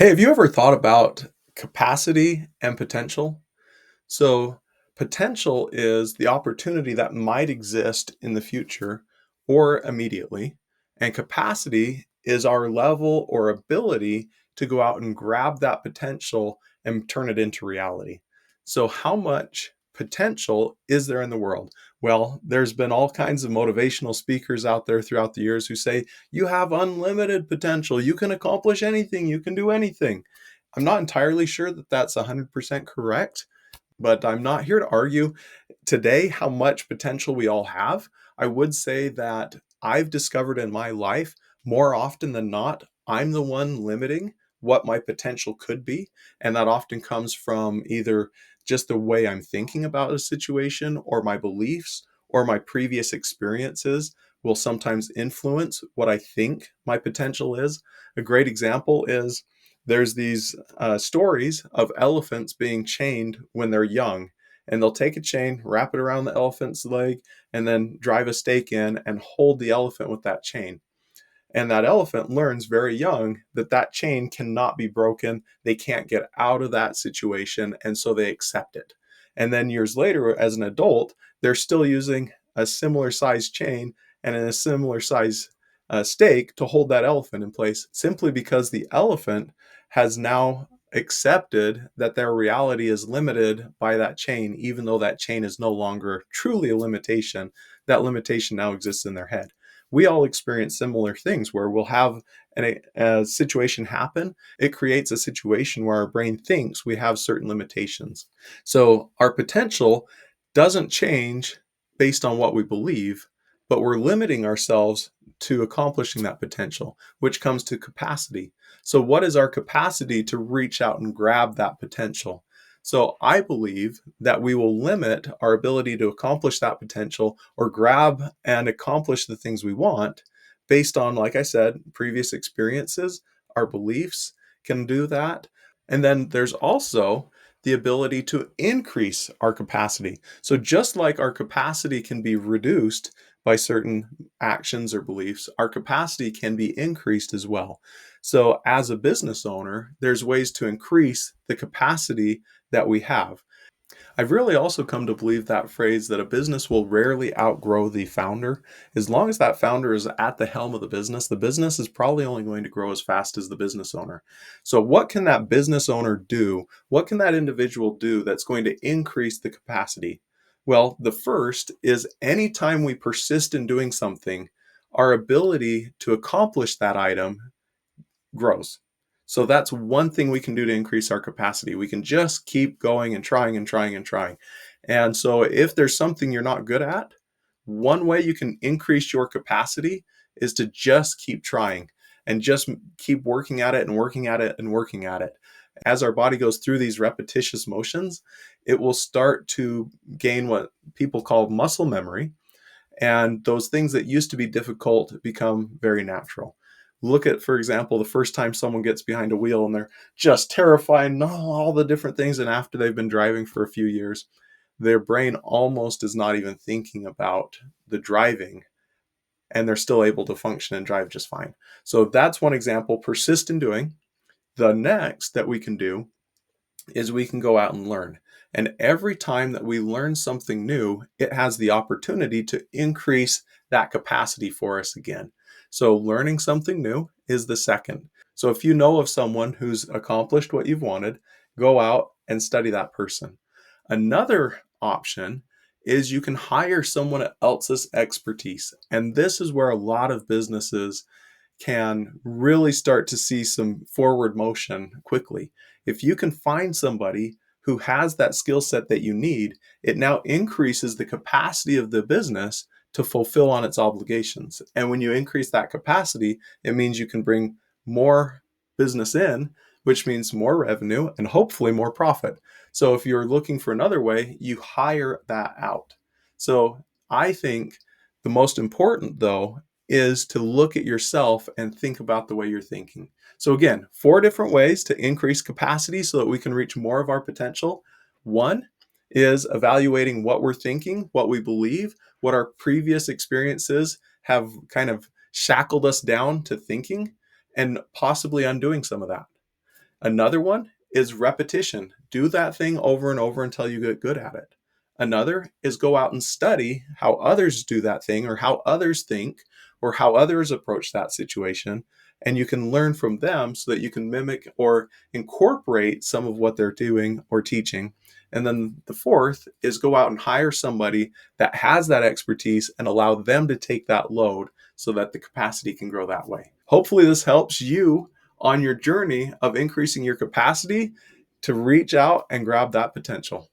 Hey, have you ever thought about capacity and potential? So, potential is the opportunity that might exist in the future or immediately, and capacity is our level or ability to go out and grab that potential and turn it into reality. So, how much potential is there in the world? Well, there's been all kinds of motivational speakers out there throughout the years who say, you have unlimited potential, you can accomplish anything, you can do anything. I'm not entirely sure that that's 100% correct, but I'm not here to argue today how much potential we all have. I would say that I've discovered in my life more often than not, I'm the one limiting what my potential could be. And that often comes from either just the way I'm thinking about a situation or my beliefs or my previous experiences will sometimes influence what I think my potential is. A great example is there's these stories of elephants being chained when they're young, and they'll take a chain, wrap it around the elephant's leg, and then drive a stake in and hold the elephant with that chain. And that elephant learns very young that that chain cannot be broken. They can't get out of that situation. And so they accept it. And then years later, as an adult, they're still using a similar size chain and a similar size stake to hold that elephant in place simply because the elephant has now accepted that their reality is limited by that chain, even though that chain is no longer truly a limitation. That limitation now exists in their head. We all experience similar things where we'll have a situation happen. It creates a situation where our brain thinks we have certain limitations. So our potential doesn't change based on what we believe, but we're limiting ourselves to accomplishing that potential, which comes to capacity. So, what is our capacity to reach out and grab that potential? So, I believe that we will limit our ability to accomplish that potential or grab and accomplish the things we want based on, like I said, previous experiences, our beliefs can do that. And then there's also the ability to increase our capacity. So, just like our capacity can be reduced by certain actions or beliefs, our capacity can be increased as well. So, as a business owner, there's ways to increase the capacity that we have. I've really also come to believe that phrase that a business will rarely outgrow the founder. As long as that founder is at the helm of the business is probably only going to grow as fast as the business owner. So, what can that business owner do? What can that individual do that's going to increase the capacity? Well, the first is anytime we persist in doing something, our ability to accomplish that item grows. So that's one thing we can do to increase our capacity. We can just keep going and trying and trying and trying. And so if there's something you're not good at, one way you can increase your capacity is to just keep trying and just keep working at it and working at it and working at it. As our body goes through these repetitious motions, it will start to gain what people call muscle memory, and those things that used to be difficult become very natural. Look at, for example, the first time someone gets behind a wheel and they're just terrified and all the different things. And after they've been driving for a few years, their brain almost is not even thinking about the driving, and they're still able to function and drive just fine. So that's one example. Persist in doing. The next that we can do is we can go out and learn. And every time that we learn something new, it has the opportunity to increase that capacity for us again. So, learning something new is the second. So, if you know of someone who's accomplished what you've wanted, go out and study that person. Another option is you can hire someone else's expertise. And this is where a lot of businesses can really start to see some forward motion quickly. If you can find somebody who has that skill set that you need, it now increases the capacity of the business to fulfill on its obligations. And when you increase that capacity, it means you can bring more business in, which means more revenue and hopefully more profit. So if you're looking for another way, you hire that out. So I think the most important, though, is to look at yourself and think about the way you're thinking. So, again, 4 different ways to increase capacity so that we can reach more of our potential. One is evaluating what we're thinking, what we believe, what our previous experiences have kind of shackled us down to thinking, and possibly undoing some of that. Another one is repetition. Do that thing over and over until you get good at it. Another is go out and study how others do that thing or how others think or how others approach that situation. And you can learn from them so that you can mimic or incorporate some of what they're doing or teaching. And then the fourth is go out and hire somebody that has that expertise and allow them to take that load so that the capacity can grow that way. Hopefully, this helps you on your journey of increasing your capacity to reach out and grab that potential.